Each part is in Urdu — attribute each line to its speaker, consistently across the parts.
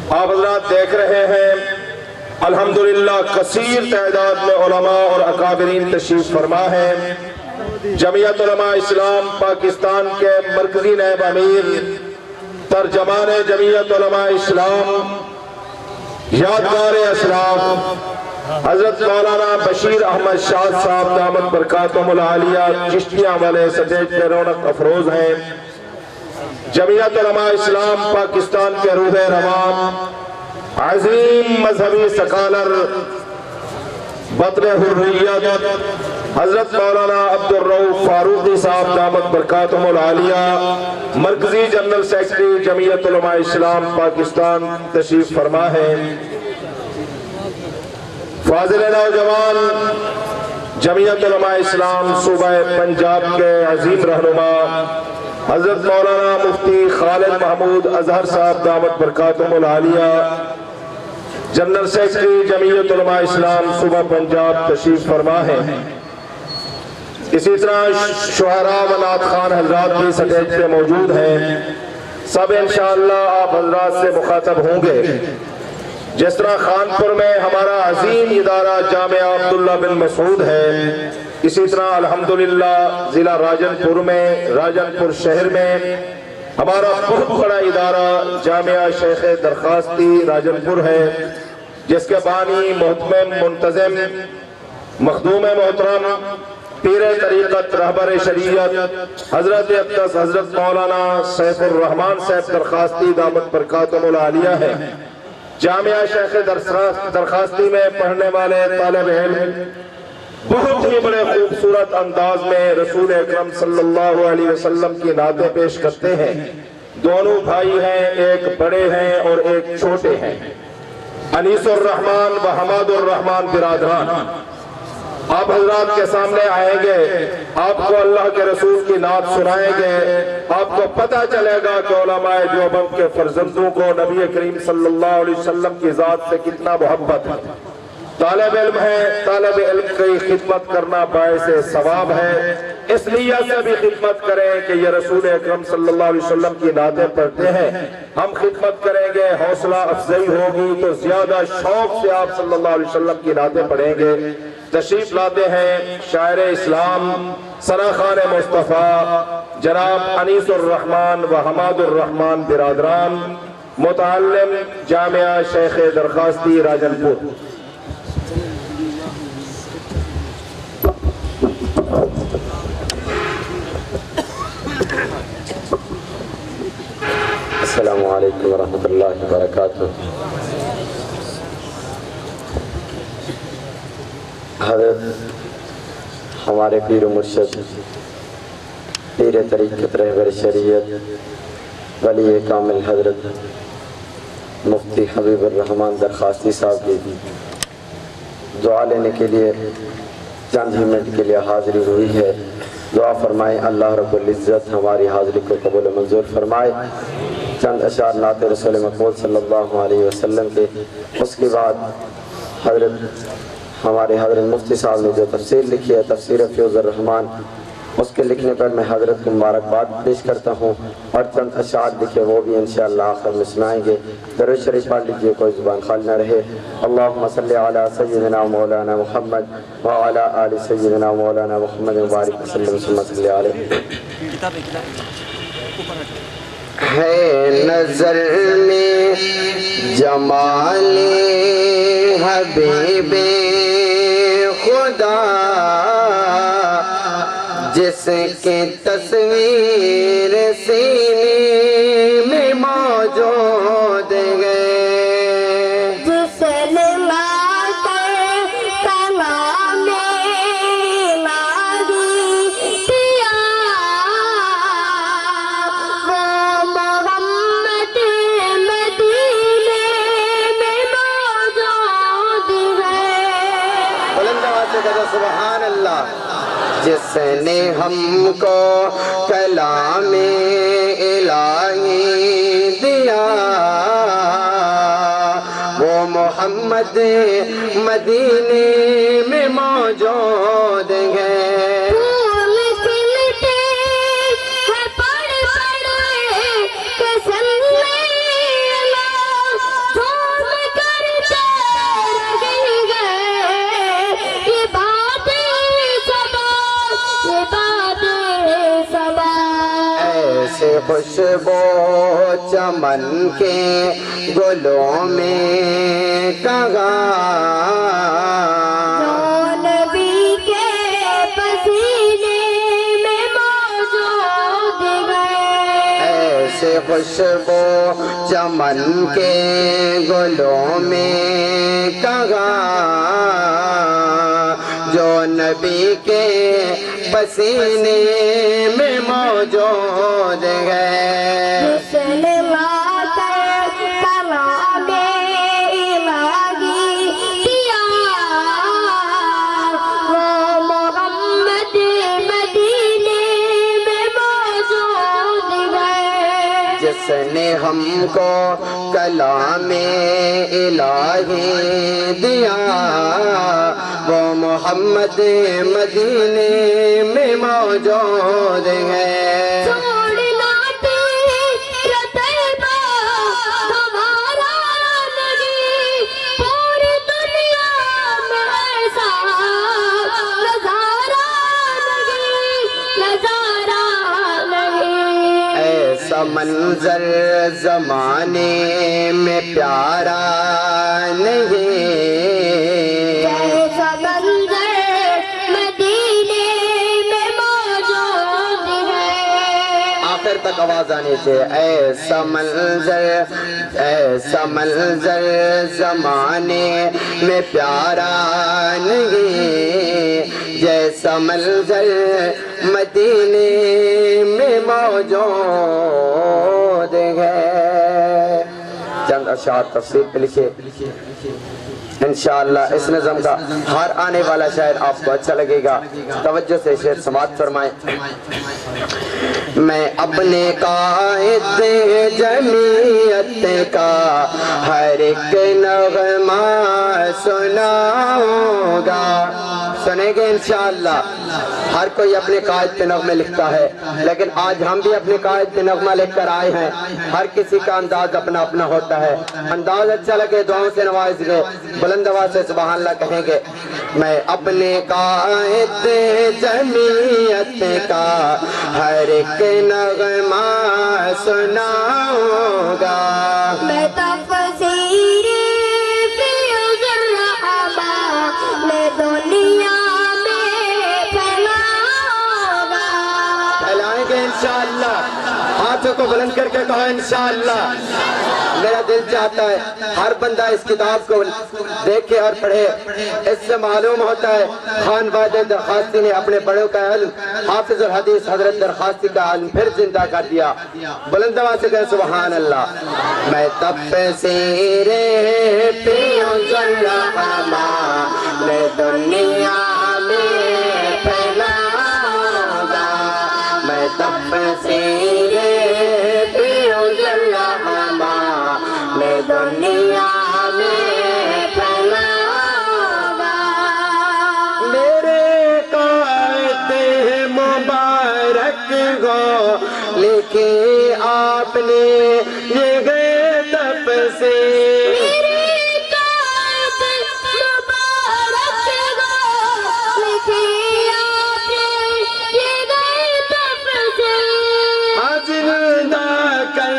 Speaker 1: آپ حضرات دیکھ رہے ہیں الحمدللہ کثیر تعداد میں علماء اور اکابرین تشریف فرما ہیں۔ جمعیت علماء اسلام پاکستان کے مرکزی نائب امیر ترجمان جمعیت علماء اسلام یادگار اسلاف حضرت مولانا بشیر احمد شاہ صاحب دامت برکاتہم العالیہ چشتیاں والے سٹیج پہ رونق افروز ہیں۔ جمعیت علماء اسلام پاکستان کے روح رواں عظیم مذہبی سکالر بطن حریت حضرت مولانا عبدالرؤوف فاروقی صاحب دامت برکاتہم العالیہ مرکزی جنرل سیکرٹری جمعیت علماء اسلام پاکستان تشریف فرما ہے۔ فاضل نوجوان جمعیت علماء اسلام صوبہ پنجاب کے عظیم رہنما حضرت مولانا مفتی خالد محمود اظہر صاحب دامت برکاتہم العالیہ جنرل سیکرٹری جمعیت علماء اسلام صوبہ پنجاب تشریف فرما ہے۔ اسی طرح شعراء و نعت خوان حضرات بھی سٹیج پہ موجود ہیں۔ سب انشاءاللہ آپ حضرات سے مخاطب ہوں گے۔ جس طرح خانپور میں ہمارا عظیم ادارہ جامعہ عبداللہ بن مسعود ہے، اسی طرح الحمدللہ ضلع راجن پور شہر میں ہمارا بہت بڑا ادارہ جامعہ شیخ درخواستی راجن پور ہے، جس کے بانی محتمم منتظم مخدوم محترم پیر طریقت رہبر شریعت حضرت اقدس حضرت مولانا سیف الرحمن صاحب درخواستی دامت برکاتہم العالیہ ہے۔ جامعہ شیخ درخواستی میں پڑھنے والے طالب علم بہت ہی بڑے خوبصورت انداز میں رسول اکرم صلی اللہ علیہ وسلم کی نعتیں پیش کرتے ہیں۔ دونوں بھائی ہیں، ایک بڑے ہیں اور ایک چھوٹے ہیں، انیس الرحمن و حماد الرحمن برادران۔ آپ حضرات کے سامنے آئیں گے، آپ کو اللہ کے رسول کی نعت سنائیں گے، آپ کو پتہ چلے گا کہ علماء دیوبند کے فرزندوں کو نبی کریم صلی اللہ علیہ وسلم کی ذات سے کتنا محبت ہے۔ طالب علم ہے، طالب علم کی خدمت کرنا باعث ثواب ہے، اس لیے سے بھی خدمت کریں کہ یہ رسول اکرم صلی اللہ علیہ وسلم کی نعتیں پڑھتے ہیں۔ ہم خدمت کریں گے، حوصلہ افزائی ہوگی تو زیادہ شوق سے آپ صلی اللہ علیہ وسلم کی نعتیں پڑھیں گے۔ تشریف لاتے ہیں شاعر اسلام سراخان مصطفیٰ جناب انیس الرحمن و حماد الرحمن برادران، متعلم جامعہ شیخ درخواستی راجن پور۔
Speaker 2: السلام علیکم ورحمۃ اللہ وبرکاتہ۔ حضرت ہمارے پیر و مرشد پیر طریقت رہبر شریعت ولی کامل حضرت مفتی حبیب الرحمن درخواستی صاحب کی دعا لینے کے لیے چند ہی منٹ کے لیے حاضری ہوئی ہے۔ دعا فرمائیں اللہ رب العزت ہماری حاضری کو قبول منظور فرمائے۔ چند اشعار نعت رسول مقبول صلی اللہ علیہ وسلم کے، اس کے بعد ہمارے حضرت مفتی صاحب نے جو تفسیر لکھی ہے تفسیر فیوض الرحمن، اس کے لکھنے پر میں حضرت کو مبارکباد پیش کرتا ہوں، اور چند اشعار لکھے وہ بھی انشاءاللہ آخر میں سنائیں گے۔ درود شریف پڑھ لیجئے، کوئی زبان خالی نہ رہے۔ اللہم صلی علی سیدنا مولانا محمد وعلی آل سیدنا مولانا محمد مبارک وسلم صلی علیہ۔
Speaker 3: ہے نظر میں جمال حبیب خدا، جس کی تصویر سینے میں موجود ہے، سبحان اللہ، جس نے ہم کو کلام الہی دیا، وہ محمد مدینے میں موجود ہے۔
Speaker 4: پڑھ کے سن لے اللہ
Speaker 3: خوشبو چمن کے گلوں میں کہاں
Speaker 4: نبی کے پسینے میں موجود ہے
Speaker 3: ایسے خوشبو چمن کے گلوں میں کہاں جو نبی کے پسینے میں موجود ہے
Speaker 4: جس نے لا کر کلام الہی دیا وہ محمد مدینے میں موجود ہے
Speaker 3: جس نے ہم کو کلام الہی دیا وہ محمد مدینے میں موجود ہے
Speaker 4: چھوڑنا تیرا طیبہ ہمارا نہیں پوری دنیا میں ایسا نظارہ نہیں
Speaker 3: ایسا منظر زمانے میں پیارا نہیں
Speaker 4: ایسا منظر مدینے میں موجود ہے
Speaker 3: آخر تک آواز آنی چاہیے ایسا منظر زمانے میں پیارا نہیں جیسا منظر مدینے میں موجود ہے چند اشعار تفسیر پہ لکھے انشاءاللہ اس نظم کا ہر آنے والا شاعر آپ کو اچھا لگے گا توجہ سے شعر سماعت فرمائیں میں اپنے قائد جمعیت کا ہر ایک نغمہ سناؤں گا سنیں گے انشاءاللہ ہر کوئی اپنے قائد پہ نغمے لکھتا ہے لیکن آج ہم بھی اپنے قائد پہ نغمہ لکھ کر آئے ہیں ہر کسی کا انداز اپنا اپنا ہوتا ہے انداز اچھا لگے دعاؤں سے نواز گے بلند آواز سے سبحان اللہ کہیں گے میں اپنے قائد جمعیت کا ہر ایک نغمہ سناؤں گا
Speaker 4: میں تفسیر فیض الرحمن میں دنیا میں پھیلاؤں گا
Speaker 3: پھیلائیں گے انشاءاللہ ہاتھوں کو بلند کر کے کہو انشاءاللہ میرا دل چاہتا ہے ہر بندہ اس کتاب کو دیکھے اور پڑھے اس سے معلوم ہوتا ہے خان واجد درخواستی نے اپنے بڑوں کا علم حافظ الحدیث حضرت درخواستی کا علم پھر زندہ کر دیا بلند آواز سے کہے سبحان اللہ میں تفسیر فیض الرحمن میں دنیا میں پھیلاؤں گا میں تفسیر فیض الرحمن میں دنیا میں پھیلاؤں گا میرے قائد مبارک کو لکھی آپ نے یہ گئے تفسیر
Speaker 4: میرے قائد مبارک کو لکھی آپ نے یہ گئے تفسیر
Speaker 3: زندہ کر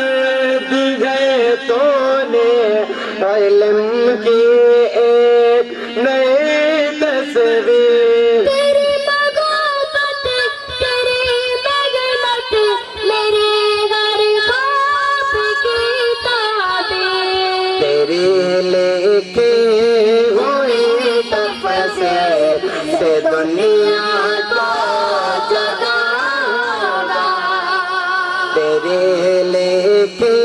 Speaker 3: دی گئے تو نے علم کی ایک نئی تصویر
Speaker 4: تیری بغاوت تیری مغربت میرے گھر خواب کی تعبیر
Speaker 3: تیری لکھی ہوئی تفسیر سے دنیا کو جگاؤں گا تیری لکھی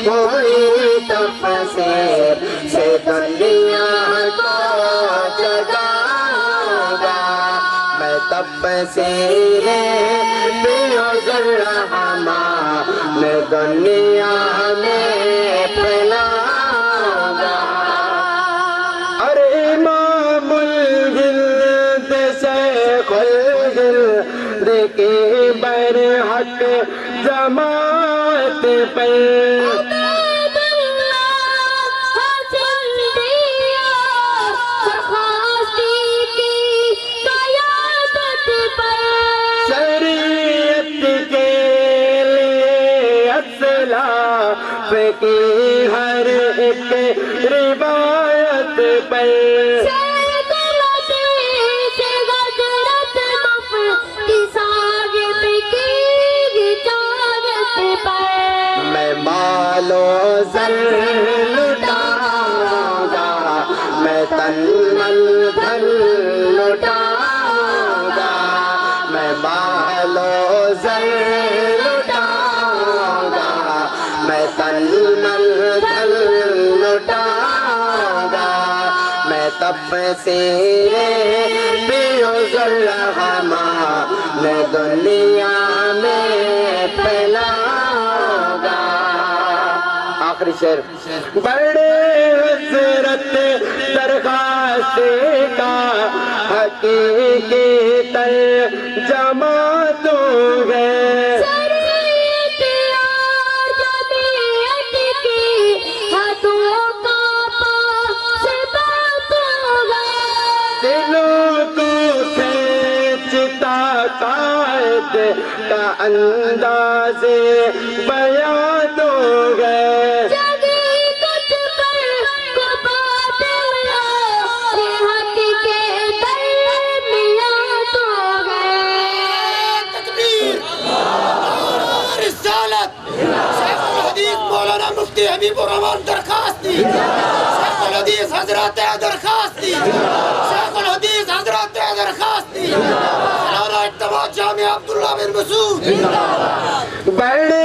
Speaker 3: ہوئی تفسیر سے دنیا کو جگاؤں گا میں تفسیر فیض الرحمن میں دنیا میں پھیلاؤں گا ارے امام الجلد شیخ الجلد کی برحق جماعت پر
Speaker 4: عبید اللہ حاصل دیا درخواستی کی قیادت پر
Speaker 3: شریعت کے لیے کی ہر ایک روایت پر میں مال و زر لٹاؤں گا میں تن من دھن لٹاؤں گا میں مال و زر لٹاؤں گا میں تن من دھن لٹاؤں گا میں تفسیر بیوز الرحمن دنیا میں پھیلاؤں گا آخری شعر بڑے حضرت درخواست کا حقیقی ترجمہ دوں گے دلوں کو کھینچتا قائد کا انداز بیان دوں گے
Speaker 5: مولانا مفتی حبیب الرحمان درخواست دی شیخ الحدیث حضرات درخواست دی شیخ الحدیث حضرات درخواست دی سالانہ اجتماع جامعہ عبداللہ بن مسعود
Speaker 3: بڑے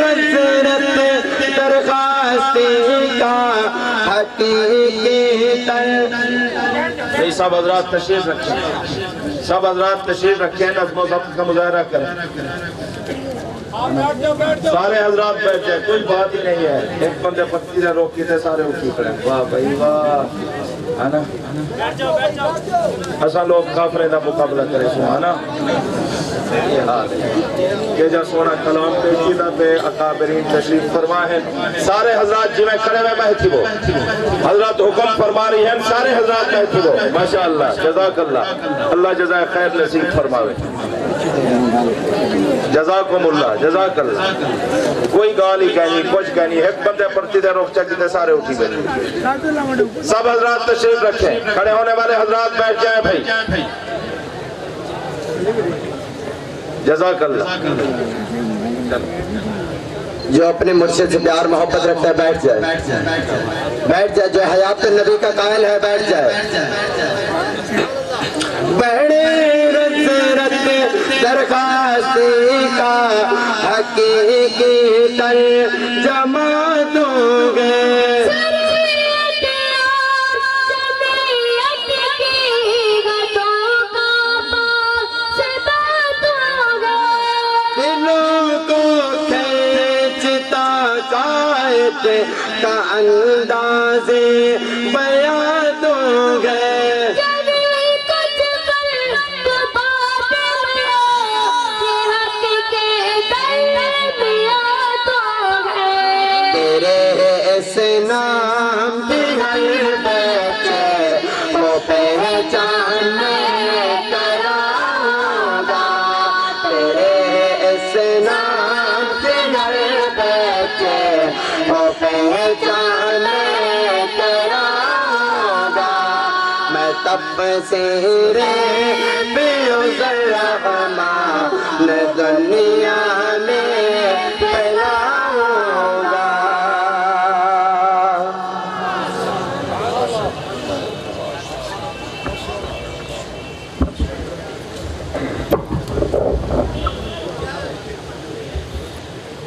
Speaker 3: حضرت درخواست کا حقیقی
Speaker 1: نہیں سب حضرات تشریف رکھیں سب حضرات تشریف رکھیں نظم و ضبط کا مظاہرہ کریں سارے حضرات بیٹھ جائیں کوئی بات ہی نہیں ہے ایک بندے پتی نے روکی تھے سارے اٹھی پڑے واہ بھائی واہ آنا ایسا لوگ کافرے دا مقابلہ کرے سو آنا یہ حال ہے کہ جا سونا کلام پیچیدہ پہ اکابرین تشریف فرما ہے سارے حضرات جی میں کھڑے میں بیٹھی وہ حضرات حکم فرما رہی ہیں سارے حضرات بیٹھی وہ ماشاءاللہ جزاک اللہ اللہ جزائے خیر نصیب فرماوے جزاکم اللہ جزاک اللہ کوئی گال ہی کہنی کچھ کہنی ایک بندے پرتی دے روک چک دیتے سارے اٹھی بیٹھے سب حضرات تشریف رکھیں کھڑے ہونے والے حضرات بیٹھ جائیں بھائی جزاک اللہ
Speaker 3: جو اپنے مرشد سے پیار محبت رکھتا ہے بیٹھ جائے بیٹھ جائے جو حیات النبی کا قائل ہے بیٹھ جائے بڑے حضرت درخواست کا حقیقی ترجمہ دوں گے دلوں کو کھینچتا قائد کا انداز بیان دوں گے نام کی ہر بچے وہ پہچان کراؤں گا تیرے اس نام کی ہر بچے وہ پہچان کراؤں گا میں تفسیر بیوز الرحمن دنیا